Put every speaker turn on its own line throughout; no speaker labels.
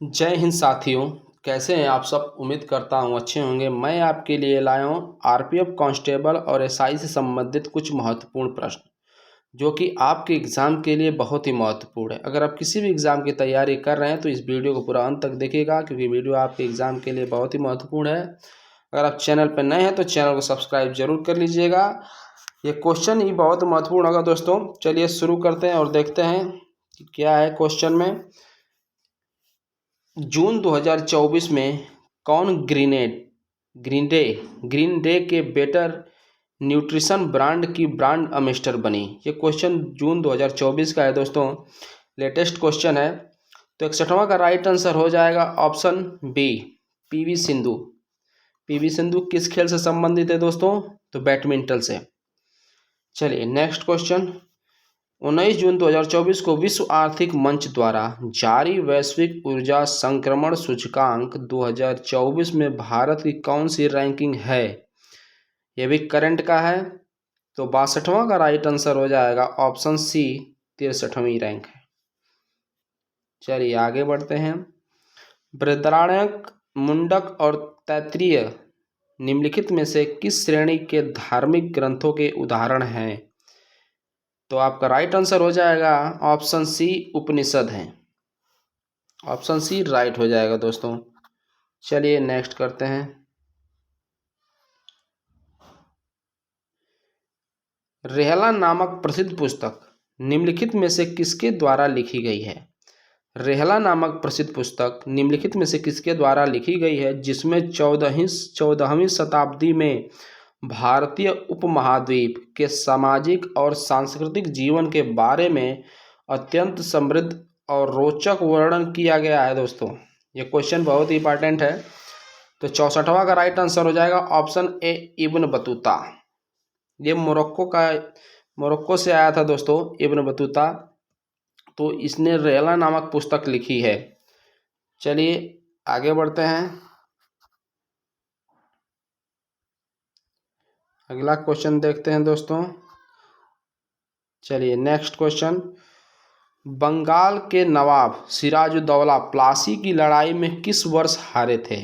जय हिंद साथियों। कैसे हैं आप सब? उम्मीद करता हूँ अच्छे होंगे। मैं आपके लिए लाया हूँ आरपीएफ कांस्टेबल और एसआई से संबंधित कुछ महत्वपूर्ण प्रश्न जो कि आपके एग्ज़ाम के लिए बहुत ही महत्वपूर्ण है। अगर आप किसी भी एग्ज़ाम की तैयारी कर रहे हैं तो इस वीडियो को पूरा अंत तक देखिएगा, क्योंकि वीडियो आपके एग्ज़ाम के लिए बहुत ही महत्वपूर्ण है। अगर आप चैनल पर नए हैं तो चैनल को सब्सक्राइब जरूर कर लीजिएगा। ये क्वेश्चन ही बहुत महत्वपूर्ण होगा दोस्तों। चलिए शुरू करते हैं और देखते हैं कि क्या है क्वेश्चन में। जून 2024 में कौन ग्रीन डे के बेटर न्यूट्रिशन ब्रांड की ब्रांड एम्बेसडर बनी? ये क्वेश्चन जून 2024 का है दोस्तों, लेटेस्ट क्वेश्चन है। तो 61वां का राइट आंसर हो जाएगा option B, PV Sindhu. PV Sindhu किस खेल से संबंधित है दोस्तों? तो बैडमिंटन से। चलिए नेक्स्ट क्वेश्चन। 19 जून 2024 को विश्व आर्थिक मंच द्वारा जारी वैश्विक ऊर्जा संक्रमण सूचकांक 2024 में भारत की कौन सी रैंकिंग है? यह भी करंट का है। तो 62वां का राइट आंसर हो जाएगा ऑप्शन सी, 63वीं रैंक है। चलिए आगे बढ़ते हैं। बृहदारण्यक, मुंडक और तैत्तिरीय निम्नलिखित में से किस श्रेणी के धार्मिक ग्रंथों के उदाहरण हैं? तो आपका राइट आंसर हो जाएगा ऑप्शन सी, उपनिषद है। ऑप्शन सी राइट हो जाएगा दोस्तों। चलिए नेक्स्ट करते हैं। रेहला नामक प्रसिद्ध पुस्तक निम्नलिखित में से किसके द्वारा लिखी गई है? रेहला नामक प्रसिद्ध पुस्तक निम्नलिखित में से किसके द्वारा लिखी गई है, जिसमें 14वीं शताब्दी में भारतीय उपमहाद्वीप के सामाजिक और सांस्कृतिक जीवन के बारे में अत्यंत समृद्ध और रोचक वर्णन किया गया है दोस्तों। ये क्वेश्चन बहुत ही इंपॉर्टेंट है। तो 64वां का राइट आंसर हो जाएगा ऑप्शन ए, इब्न बतूता। ये मोरक्को से आया था दोस्तों, इब्न बतूता। तो इसने रेहला नामक पुस्तक लिखी है। चलिए आगे बढ़ते हैं। अगला क्वेश्चन देखते हैं दोस्तों। चलिए नेक्स्ट क्वेश्चन। बंगाल के नवाब सिराजुद्दौला प्लासी की लड़ाई में किस वर्ष हारे थे?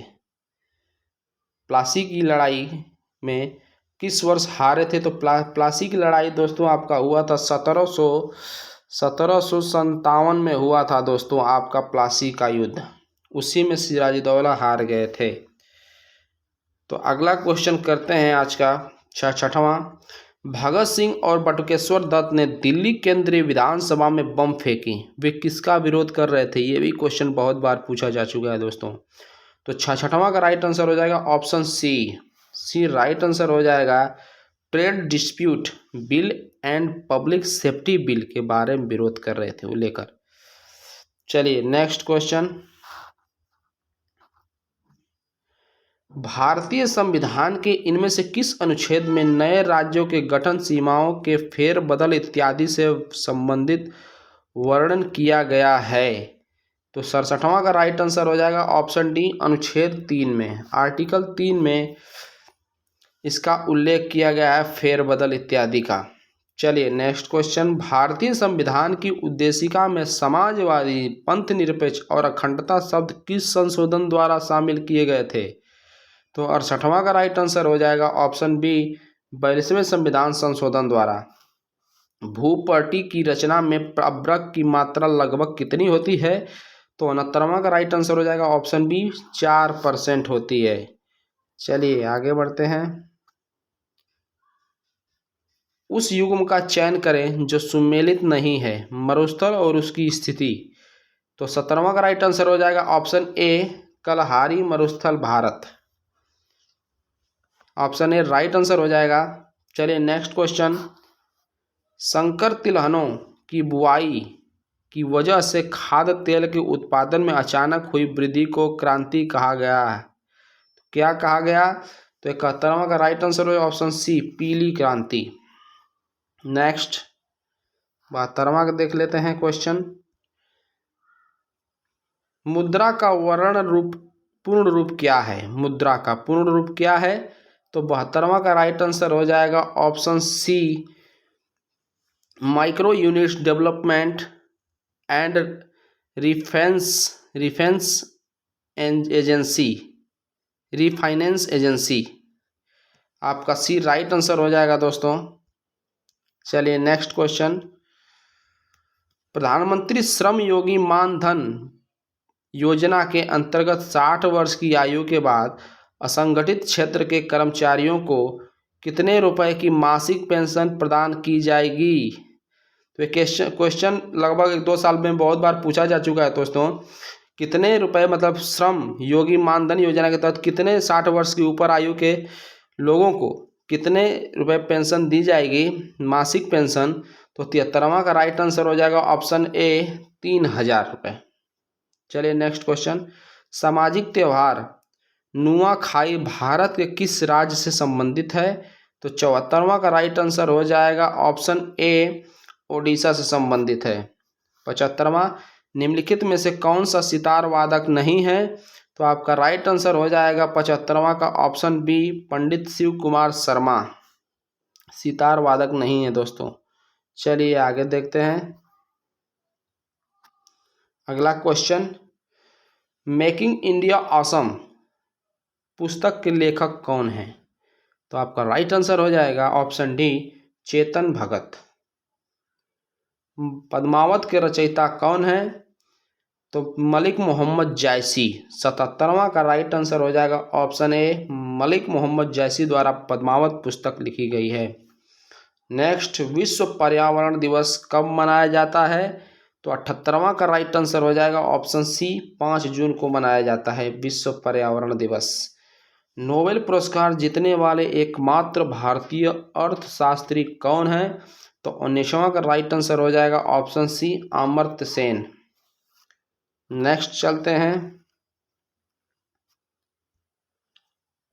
प्लासी की लड़ाई में किस वर्ष हारे थे? तो प्लासी की लड़ाई दोस्तों आपका हुआ था 1757 में हुआ था दोस्तों आपका प्लासी का युद्ध। उसी में सिराजुद्दौला हार गए थे। तो अगला क्वेश्चन करते हैं आज का 6वां। भगत सिंह और बटुकेश्वर दत्त ने दिल्ली केंद्रीय विधानसभा में बम फेंकी, वे किसका विरोध कर रहे थे? ये भी क्वेश्चन बहुत बार पूछा जा चुका है दोस्तों। तो 6वां का राइट आंसर हो जाएगा ऑप्शन सी राइट आंसर हो जाएगा। Trade dispute bill and public safety bill के बारे में विरोध कर रहे थे वो लेकर। चलिए नेक्स्ट क्वेश्चन। भारतीय संविधान के इनमें से किस अनुच्छेद में नए राज्यों के गठन, सीमाओं के फेरबदल इत्यादि से संबंधित वर्णन किया गया है? तो 67वां का राइट आंसर हो जाएगा ऑप्शन डी, अनुच्छेद 3 में। आर्टिकल 3 में इसका उल्लेख किया गया है फेरबदल इत्यादि का। चलिए नेक्स्ट क्वेश्चन। भारतीय संविधान की उद्देशिका में समाजवादी, पंथ निरपेक्ष और अखंडता शब्द किस संशोधन द्वारा शामिल किए गए थे? तो 68वां का राइट आंसर हो जाएगा ऑप्शन बी, 42वें संविधान संशोधन द्वारा। भूपट्टी की रचना में अभ्रक की मात्रा लगभग कितनी होती है? तो 69वां का राइट आंसर हो जाएगा ऑप्शन बी, 4% होती है। चलिए आगे बढ़ते हैं। उस युग्म का चयन करें जो सुमेलित नहीं है, मरुस्थल और उसकी स्थिति। तो 17वां का राइट आंसर हो जाएगा ऑप्शन ए, कलहारी मरुस्थल Bharat. Option A right answer हो जाएगा। चलिए नेक्स्ट क्वेश्चन। संकर तिलहनों की बुआई की वजह से खाद्य तेल के उत्पादन में अचानक हुई वृद्धि को क्रांति कहा गया है। क्या कहा गया? तो 71वां का राइट आंसर हो ऑप्शन सी, पीली क्रांति। नेक्स्ट 72वां का देख लेते हैं क्वेश्चन। मुद्रा का पूर्ण रूप क्या है? मुद्रा का पूर्ण रूप क्या है? तो 72वां का राइट आंसर हो जाएगा option C, micro units development and reference refinance agency, refinance agency. आपका सी राइट आंसर हो जाएगा दोस्तों। चलिए नेक्स्ट क्वेश्चन, प्रधानमंत्री श्रम योगी मानधन योजना के अंतर्गत 60 वर्ष की आयु के बाद असंगठित क्षेत्र के कर्मचारियों को कितने रुपए की मासिक पेंशन प्रदान की जाएगी? तो ये क्वेश्चन लगभग 1-2 साल में बहुत बार पूछा जा चुका है दोस्तों। कितने रुपए मतलब श्रम योगी मानधन योजना के तहत कितने 60 वर्ष की ऊपर आयु के लोगों को कितने रुपए पेंशन दी जाएगी, मासिक पेंशन? तो 73वां का राइट आंसर हो जाएगा ऑप्शन ए 3000 रुपये। चलिए नेक्स्ट क्वेश्चन, सामाजिक त्यौहार नुआखाई भारत के किस राज्य से संबंधित है? तो 74वां का राइट आंसर हो जाएगा ऑप्शन ए ओडिशा से संबंधित है। 75वां, निम्नलिखित में से कौन सा सितार वादक नहीं है? तो आपका राइट आंसर हो जाएगा 75वां का ऑप्शन बी पंडित शिव कुमार शर्मा, सितार वादक नहीं है दोस्तों। चलिए आगे देखते हैं अगला क्वेश्चन, मेकिंग इंडिया ऑसम पुस्तक के लेखक कौन है? तो आपका राइट आंसर हो जाएगा ऑप्शन डी चेतन भगत। पद्मावत के रचयिता कौन है? तो मलिक मोहम्मद जायसी। 77वां का राइट आंसर हो जाएगा ऑप्शन ए मलिक मोहम्मद जायसी द्वारा पद्मावत पुस्तक लिखी गई है। नेक्स्ट, विश्व पर्यावरण दिवस कब मनाया जाता है? तो 78वां का राइट आंसर हो जाएगा ऑप्शन सी 5 जून को मनाया जाता है विश्व पर्यावरण दिवस। नोबेल पुरस्कार जीतने वाले एकमात्र भारतीय अर्थशास्त्री कौन है? तो 19वां का राइट आंसर हो जाएगा option C Amartya Sen. Next चलते हैं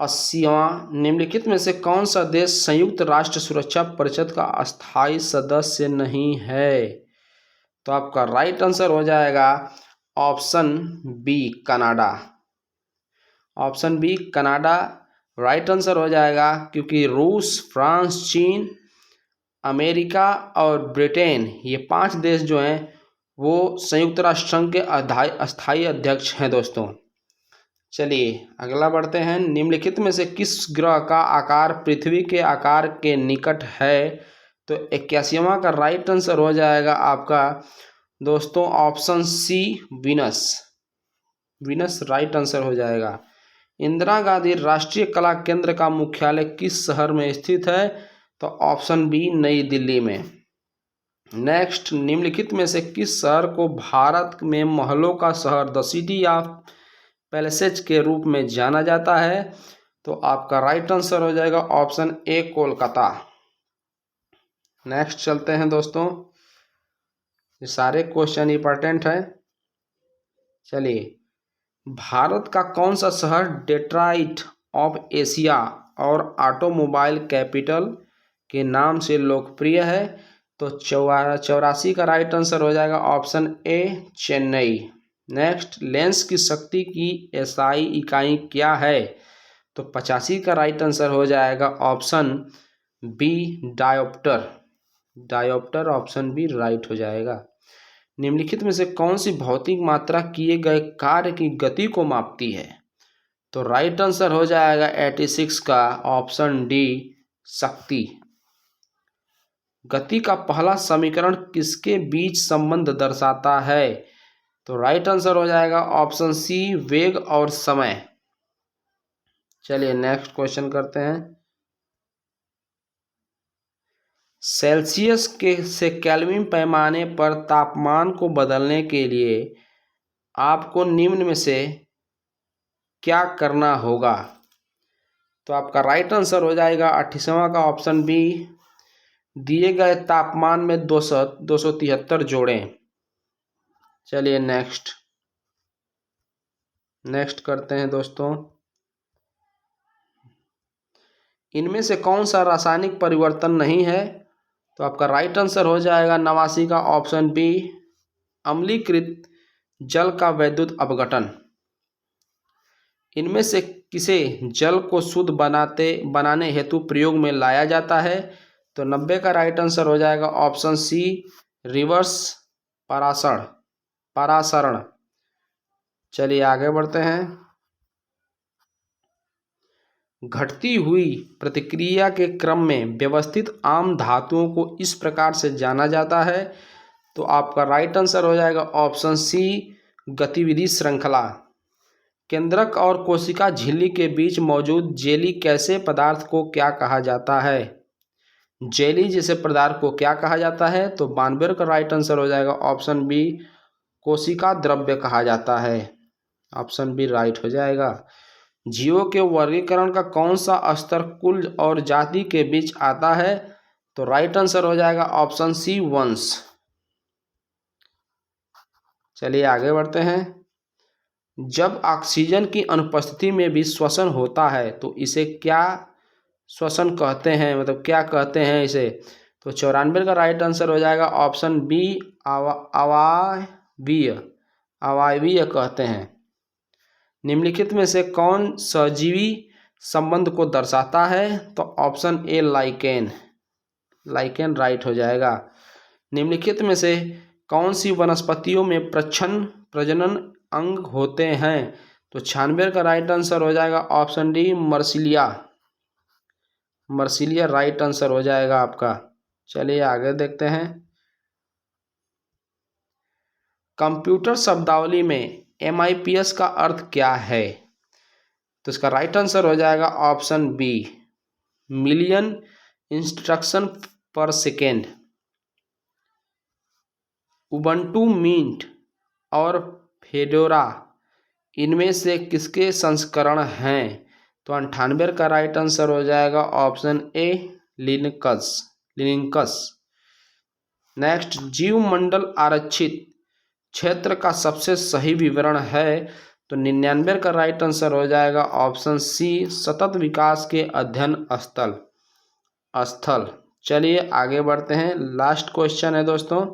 80वां, निम्नलिखित में से कौन सा देश संयुक्त राष्ट्र सुरक्षा परिषद का अस्थायी सदस्य नहीं है? तो आपका राइट आंसर हो जाएगा option B Canada. Option B Canada right answer हो जाएगा, क्योंकि रूस, फ्रांस, चीन, अमेरिका और ब्रिटेन ये 5 देश जो हैं वो संयुक्त राष्ट्र संघ के अस्थायी अध्यक्ष हैं दोस्तों। चलिए अगला बढ़ते हैं, निम्नलिखित में से किस ग्रह का आकार पृथ्वी के आकार के निकट है? तो 81वां का राइट आंसर हो जाएगा आपका दोस्तों option C Venus. Venus right answer हो जाएगा। इंदिरा गांधी राष्ट्रीय कला केंद्र का मुख्यालय किस शहर में स्थित है? तो ऑप्शन बी नई दिल्ली में। नेक्स्ट, निम्नलिखित में से किस शहर को भारत में महलों का शहर द सिटी ऑफ पैलेसेज के रूप में जाना जाता है? तो आपका राइट आंसर हो जाएगा ऑप्शन ए कोलकाता। नेक्स्ट चलते हैं दोस्तों, ये सारे क्वेश्चन इंपॉर्टेंट है। चलिए, भारत का कौन सा शहर डेट्रॉइट ऑफ एशिया और ऑटोमोबाइल कैपिटल के नाम से लोकप्रिय है? तो 84 का राइट आंसर हो जाएगा option A Chennai. Next, lens की शक्ति की एसआई इकाई क्या है? तो 85 का राइट आंसर हो जाएगा option B dioptre. Dioptre option B right हो जाएगा। निम्नलिखित में से कौन सी भौतिक मात्रा किए गए कार्य की गति को मापती है? तो राइट आंसर हो जाएगा 86 का ऑप्शन डी शक्ति। गति का पहला समीकरण किसके बीच संबंध दर्शाता है? तो राइट आंसर हो जाएगा ऑप्शन सी वेग और समय। चलिए नेक्स्ट क्वेश्चन करते हैं, सेल्सियस के से केल्विन पैमाने पर तापमान को बदलने के लिए आपको निम्न में से क्या करना होगा? तो आपका राइट आंसर हो जाएगा 28वां का ऑप्शन बी दिए गए तापमान में 273 जोड़ें। चलिए नेक्स्ट करते हैं दोस्तों, इनमें से कौन सा रासायनिक परिवर्तन नहीं है? तो आपका राइट आंसर हो जाएगा 89 का ऑप्शन बी अम्लीकृत जल का वैद्युत अपघटन। इनमें से किसे जल को शुद्ध बनाने हेतु प्रयोग में लाया जाता है? तो 90 का राइट आंसर हो जाएगा ऑप्शन सी रिवर्स परासरण। चलिए आगे बढ़ते हैं। घटती हुई प्रतिक्रिया के क्रम में व्यवस्थित आम धातुओं को इस प्रकार से जाना जाता है। तो आपका राइट आंसर हो जाएगा ऑप्शन सी, गतिविधि श्रृंखला। केंद्रक और कोशिका झिल्ली के बीच मौजूद जेली कैसे पदार्थ को क्या कहा जाता है? जेली जैसे पदार्थ को क्या कहा जाता है? तो 92 का राइट आंसर हो जाएगा ऑप्शन बी, कोशिका द्रव्य कहा जाता है। ऑप्शन बी राइट हो जाएगा। जीवों के वर्गीकरण का कौन सा स्तर कुल और जाति के बीच आता है? तो राइट आंसर हो जाएगा ऑप्शन सी, वंश। चलिए आगे बढ़ते हैं। जब ऑक्सीजन की अनुपस्थिति में भी श्वसन होता है तो इसे क्या श्वसन कहते हैं, मतलब क्या कहते हैं इसे? तो 94 का राइट आंसर हो जाएगा ऑप्शन बी, अवायवीय, अवायवीय कहते हैं। निम्नलिखित में से कौन सजीवी संबंध को दर्शाता है? तो option A, lichen, lichen right हो जाएगा। निम्नलिखित में से कौन सी वनस्पतियों में प्रजनन अंग होते हैं? तो 96 का राइट आंसर हो जाएगा ऑप्शन डी, मर्सिलिया, मर्सिलिया राइट आंसर हो जाएगा आपका। चलिए आगे देखते हैं। कंप्यूटर शब्दावली में MIPS का अर्थ क्या है? तो इसका राइट आंसर हो जाएगा ऑप्शन बी, मिलियन इंस्ट्रक्शन पर सेकेंड। उबंटू, मिंट और फेडोरा इनमें से किसके संस्करण हैं? तो 98 का राइट आंसर हो जाएगा ऑप्शन ए, लिनक्स। नेक्स्ट, जीवमंडल आरक्षित क्षेत्र का सबसे सही विवरण है? तो 99 का राइट आंसर हो जाएगा ऑप्शन सी, सतत विकास के अध्ययन स्थल। चलिए आगे बढ़ते हैं। लास्ट क्वेश्चन है दोस्तों,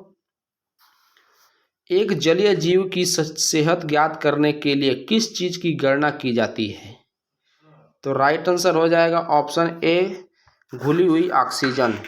एक जलीय जीव की सेहत ज्ञात करने के लिए किस चीज की गणना की जाती है? तो राइट आंसर हो जाएगा ऑप्शन ए, घुली हुई ऑक्सीजन।